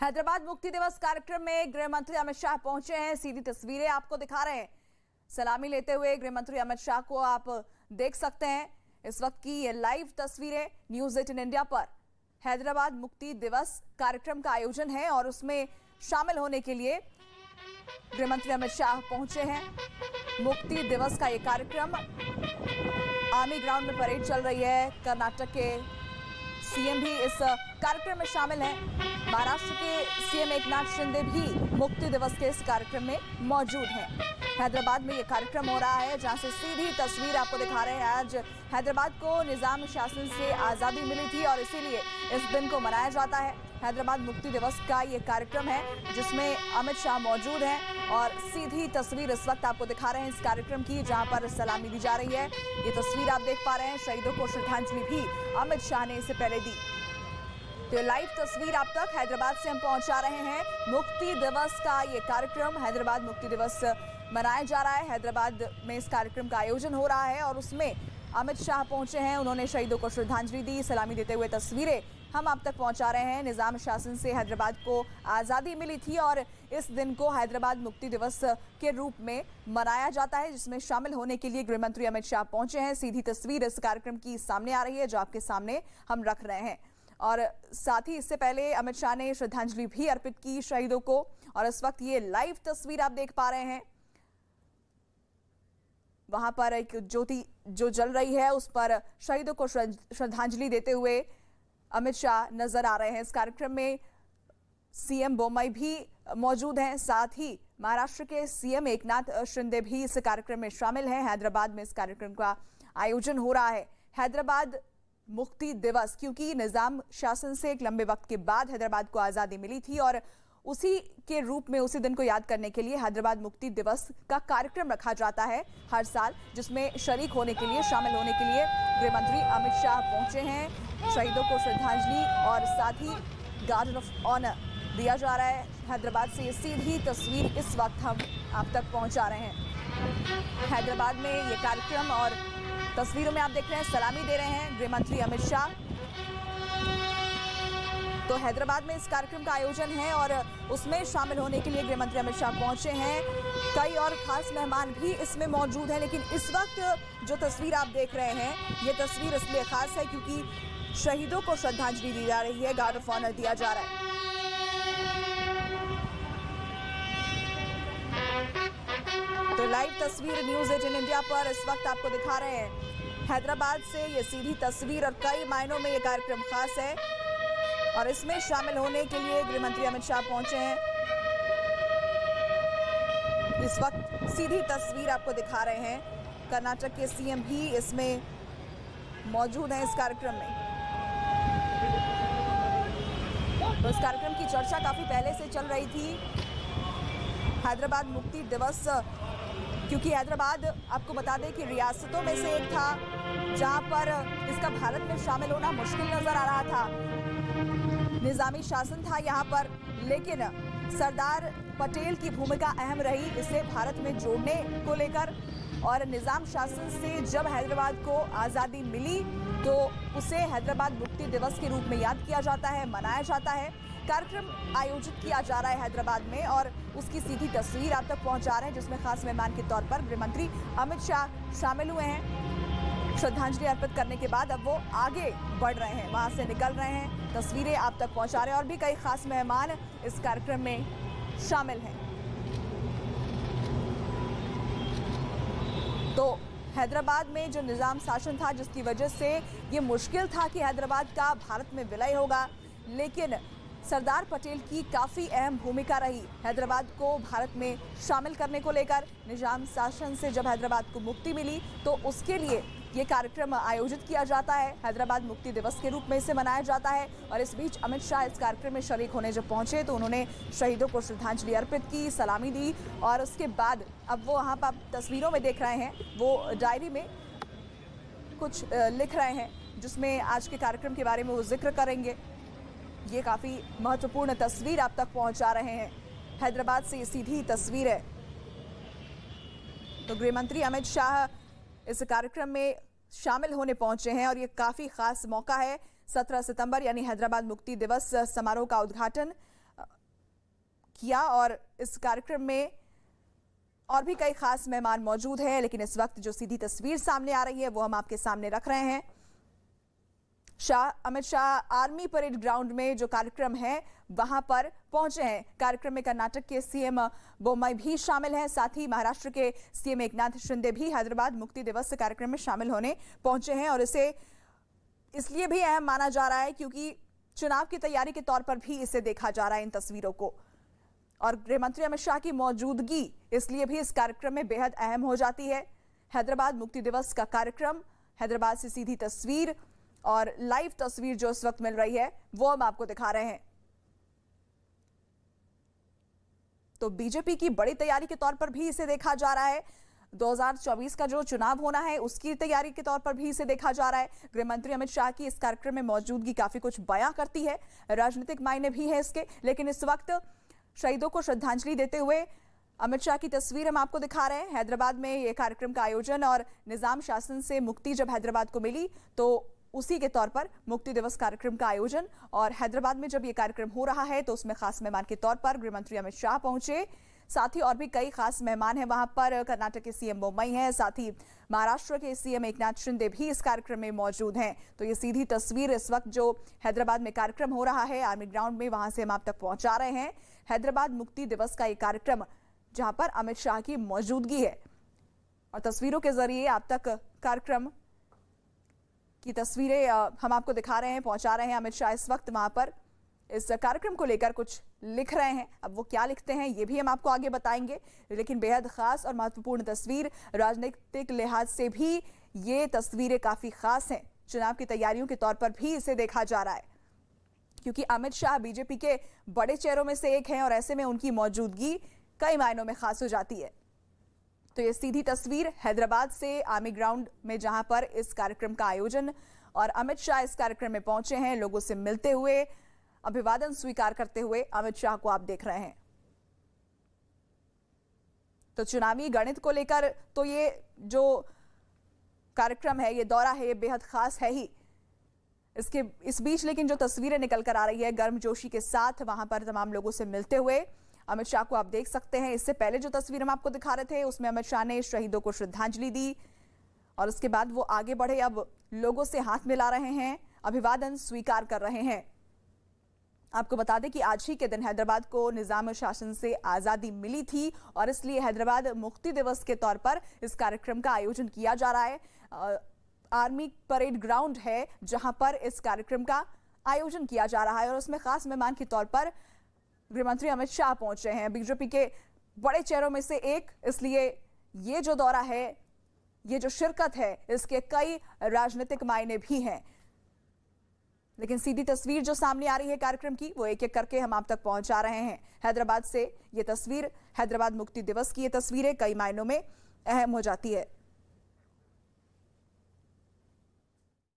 हैदराबाद मुक्ति दिवस कार्यक्रम में गृह मंत्री अमित शाह पहुंचे हैं। सीधी तस्वीरें आपको दिखा रहे हैं। सलामी लेते हुए गृह मंत्री अमित शाह को आप देख सकते हैं। इस वक्त की ये लाइव तस्वीरें न्यूज़ 18 इंडिया पर। हैदराबाद मुक्ति दिवस कार्यक्रम का आयोजन है और उसमें शामिल होने के लिए गृह मंत्री अमित शाह पहुंचे हैं। मुक्ति दिवस का ये कार्यक्रम आर्मी ग्राउंड में परेड चल रही है। कर्नाटक के सीएम भी इस कार्यक्रम में शामिल हैं। महाराष्ट्र के सीएम एकनाथ शिंदे भी मुक्ति दिवस के इस कार्यक्रम में मौजूद हैं। हैदराबाद में ये कार्यक्रम हो रहा है, जहां से सीधी तस्वीर आपको दिखा रहे हैं। आज हैदराबाद को निजाम शासन से आज़ादी मिली थी और इसीलिए इस दिन को मनाया जाता है। हैदराबाद मुक्ति दिवस का ये कार्यक्रम है जिसमें अमित शाह मौजूद हैं और सीधी तस्वीर इस वक्त आपको दिखा रहे हैं इस कार्यक्रम की, जहां पर सलामी दी जा रही है। ये तस्वीर आप देख पा रहे हैं। शहीदों को श्रद्धांजलि भी अमित शाह ने इससे पहले दी। तो लाइव तस्वीर आप तक हैदराबाद से हम पहुंचा रहे हैं। मुक्ति दिवस का ये कार्यक्रम, हैदराबाद मुक्ति दिवस मनाया जा रहा है। हैदराबाद में इस कार्यक्रम का आयोजन हो रहा है और उसमें अमित शाह पहुंचे हैं। उन्होंने शहीदों को श्रद्धांजलि दी। सलामी देते हुए तस्वीरें हम आप तक पहुंचा रहे हैं। निजाम शासन से हैदराबाद को आज़ादी मिली थी और इस दिन को हैदराबाद मुक्ति दिवस के रूप में मनाया जाता है, जिसमें शामिल होने के लिए गृह मंत्री अमित शाह पहुंचे हैं। सीधी तस्वीर इस कार्यक्रम की सामने आ रही है, जो आपके सामने हम रख रहे हैं। और साथ ही इससे पहले अमित शाह ने श्रद्धांजलि भी अर्पित की शहीदों को। और इस वक्त ये लाइव तस्वीर आप देख पा रहे हैं। वहां पर एक ज्योति जो जल रही है, उस पर शहीदों को श्रद्धांजलि देते हुए अमित शाह नजर आ रहे हैं। इस कार्यक्रम में सीएम बोम्मई भी मौजूद हैं। साथ ही महाराष्ट्र के सीएम एकनाथ शिंदे भी इस कार्यक्रम में शामिल हैं। हैदराबाद में इस कार्यक्रम का आयोजन हो रहा है। हैदराबाद मुक्ति दिवस, क्योंकि निजाम शासन से एक लंबे वक्त के बाद हैदराबाद को आज़ादी मिली थी और उसी के रूप में उसी दिन को याद करने के लिए हैदराबाद मुक्ति दिवस का कार्यक्रम रखा जाता है हर साल, जिसमें शरीक होने के लिए, शामिल होने के लिए गृह मंत्री अमित शाह पहुंचे हैं। शहीदों को श्रद्धांजलि और साथ ही गार्ड ऑफ ऑनर दिया जा रहा है। हैदराबाद से ये सीधी तस्वीर इस वक्त हम आप तक पहुंचा रहे हैं। हैदराबाद में ये कार्यक्रम और तस्वीरों में आप देख रहे हैं सलामी दे रहे हैं गृह मंत्री अमित शाह। तो हैदराबाद में इस कार्यक्रम का आयोजन है और उसमें शामिल होने के लिए गृह मंत्री अमित शाह पहुंचे हैं। कई और खास मेहमान भी इसमें मौजूद हैं, लेकिन इस वक्त जो तस्वीर आप देख रहे हैं, ये तस्वीर इसलिए खास है क्योंकि शहीदों को श्रद्धांजलि दी जा रही है, गार्ड ऑफ ऑनर दिया जा रहा है। तो लाइव तस्वीर न्यूज़ 18 इंडिया पर इस वक्त आपको दिखा रहे हैं। हैदराबाद से ये सीधी तस्वीर और कई मायनों में ये कार्यक्रम खास है और इसमें शामिल होने के लिए गृह मंत्री अमित शाह पहुंचे हैं। इस वक्त सीधी तस्वीर आपको दिखा रहे हैं। कर्नाटक के सीएम भी इसमें मौजूद हैं इस कार्यक्रम में। तो इस कार्यक्रम की चर्चा काफी पहले से चल रही थी। हैदराबाद मुक्ति दिवस, क्योंकि हैदराबाद आपको बता दें कि रियासतों में से एक था जहां पर इसका भारत में शामिल होना मुश्किल नजर आ रहा था। निजामी शासन था यहाँ पर, लेकिन सरदार पटेल की भूमिका अहम रही इसे भारत में जोड़ने को लेकर। और निजाम शासन से जब हैदराबाद को आज़ादी मिली तो उसे हैदराबाद मुक्ति दिवस के रूप में याद किया जाता है, मनाया जाता है। कार्यक्रम आयोजित किया जा रहा है हैदराबाद में और उसकी सीधी तस्वीर आप तक पहुंचा रहे हैं, जिसमें खास मेहमान के तौर पर गृह मंत्री अमित शाह शामिल हुए हैं। श्रद्धांजलि अर्पित करने के बाद अब वो आगे बढ़ रहे हैं, वहां से निकल रहे हैं। तस्वीरें आप तक पहुंचा रहे हैं और भी कई खास मेहमान इस कार्यक्रम में शामिल हैं। तो हैदराबाद में जो निजाम शासन था, जिसकी वजह से ये मुश्किल था कि हैदराबाद का भारत में विलय होगा, लेकिन सरदार पटेल की काफ़ी अहम भूमिका रही हैदराबाद को भारत में शामिल करने को लेकर। निजाम शासन से जब हैदराबाद को मुक्ति मिली तो उसके लिए ये कार्यक्रम आयोजित किया जाता है। हैदराबाद मुक्ति दिवस के रूप में इसे मनाया जाता है। और इस बीच अमित शाह इस कार्यक्रम में शरीक होने जब पहुंचे तो उन्होंने शहीदों को श्रद्धांजलि अर्पित की, सलामी दी और उसके बाद अब वो वहाँ पर आप तस्वीरों में देख रहे हैं, वो डायरी में कुछ लिख रहे हैं, जिसमें आज के कार्यक्रम के बारे में वो जिक्र करेंगे। ये काफ़ी महत्वपूर्ण तस्वीर आप तक पहुंचा रहे हैं। हैदराबाद से ये सीधी तस्वीर है। तो गृह मंत्री अमित शाह इस कार्यक्रम में शामिल होने पहुंचे हैं और ये काफ़ी खास मौका है। 17 सितंबर यानी हैदराबाद मुक्ति दिवस समारोह का उद्घाटन किया और इस कार्यक्रम में और भी कई खास मेहमान मौजूद हैं, लेकिन इस वक्त जो सीधी तस्वीर सामने आ रही है वो हम आपके सामने रख रहे हैं। Amit Shah army parade ground में जो कार्यक्रम है वहां पर पहुंचे हैं। कार्यक्रम में कर्नाटक के सीएम बोम्मई भी शामिल हैं, साथ ही महाराष्ट्र के सीएम एकनाथ शिंदे भी हैदराबाद मुक्ति दिवस कार्यक्रम में शामिल होने पहुंचे हैं। और इसे इसलिए भी अहम माना जा रहा है क्योंकि चुनाव की तैयारी के तौर पर भी इसे देखा जा रहा है इन तस्वीरों को। और गृह मंत्री अमित शाह की मौजूदगी इसलिए भी इस कार्यक्रम में बेहद अहम हो जाती है। हैदराबाद मुक्ति दिवस का कार्यक्रम, हैदराबाद से सीधी तस्वीर और लाइव तस्वीर जो इस वक्त मिल रही है वो हम आपको दिखा रहे हैं। तो बीजेपी की बड़ी तैयारी के तौर पर भी इसे देखा जा रहा है। 2024 का जो चुनाव होना है उसकी तैयारी के तौर पर भी इसे देखा जा रहा है। गृह मंत्री अमित शाह की इस कार्यक्रम में मौजूदगी काफी कुछ बयां करती है, राजनीतिक मायने भी है इसके। लेकिन इस वक्त शहीदों को श्रद्धांजलि देते हुए अमित शाह की तस्वीर हम आपको दिखा रहे हैं। हैदराबाद में यह कार्यक्रम का आयोजन और निजाम शासन से मुक्ति जब हैदराबाद को मिली तो उसी के तौर पर मुक्ति दिवस कार्यक्रम का आयोजन, और हैदराबाद में जब यह कार्यक्रम हो रहा है तो उसमें खास मेहमान के तौर पर गृह मंत्री अमित शाह पहुंचे। साथ ही और भी कई खास मेहमान हैं वहां पर। कर्नाटक के सीएम बोम्मई हैं, साथ ही महाराष्ट्र के सीएम एकनाथ शिंदे भी इस कार्यक्रम में मौजूद हैं। तो ये सीधी तस्वीर इस वक्त जो हैदराबाद में कार्यक्रम हो रहा है आर्मी ग्राउंड में, वहां से हम आप तक पहुंचा रहे हैं। हैदराबाद मुक्ति दिवस का ये कार्यक्रम जहां पर अमित शाह की मौजूदगी है और तस्वीरों के जरिए आप तक कार्यक्रम की तस्वीरें हम आपको दिखा रहे हैं, पहुंचा रहे हैं। अमित शाह इस वक्त वहां पर इस कार्यक्रम को लेकर कुछ लिख रहे हैं। अब वो क्या लिखते हैं ये भी हम आपको आगे बताएंगे, लेकिन बेहद खास और महत्वपूर्ण तस्वीर, राजनीतिक लिहाज से भी ये तस्वीरें काफी खास हैं। चुनाव की तैयारियों के तौर पर भी इसे देखा जा रहा है क्योंकि अमित शाह बीजेपी के बड़े चेहरों में से एक हैं और ऐसे में उनकी मौजूदगी कई मायनों में खास हो जाती है। तो ये सीधी तस्वीर हैदराबाद से आर्मी ग्राउंड में जहां पर इस कार्यक्रम का आयोजन और अमित शाह इस कार्यक्रम में पहुंचे हैं, लोगों से मिलते हुए, अभिवादन स्वीकार करते हुए अमित शाह को आप देख रहे हैं। तो चुनावी गणित को लेकर तो ये जो कार्यक्रम है, ये दौरा है, ये बेहद खास है ही। इस बीच लेकिन जो तस्वीरें निकल कर आ रही है गर्मजोशी के साथ, वहां पर तमाम लोगों से मिलते हुए अमित शाह को आप देख सकते हैं। इससे पहले जो तस्वीर हम आपको दिखा रहे थे उसमें अमित शाह ने शहीदों को श्रद्धांजलि दी और उसके बाद वो आगे बढ़े, अब लोगों से हाथ मिला रहे हैं, अभिवादन स्वीकार कर रहे हैं। आपको बता दें कि आज ही के दिन हैदराबाद को निजाम शासन से आजादी मिली थी और इसलिए हैदराबाद मुक्ति दिवस के तौर पर इस कार्यक्रम का आयोजन किया जा रहा है। आर्मी परेड ग्राउंड है जहां पर इस कार्यक्रम का आयोजन किया जा रहा है और उसमें खास मेहमान के तौर पर गृह मंत्री अमित शाह पहुंचे हैं, बीजेपी के बड़े चेहरों में से एक। इसलिए ये जो दौरा है, ये जो शिरकत है, इसके कई राजनीतिक मायने भी हैं। लेकिन सीधी तस्वीर जो सामने आ रही है कार्यक्रम की, वो एक एक करके हम आप तक पहुंचा रहे हैं। हैदराबाद से ये तस्वीर, हैदराबाद मुक्ति दिवस की ये तस्वीरें कई मायनों में अहम हो जाती है।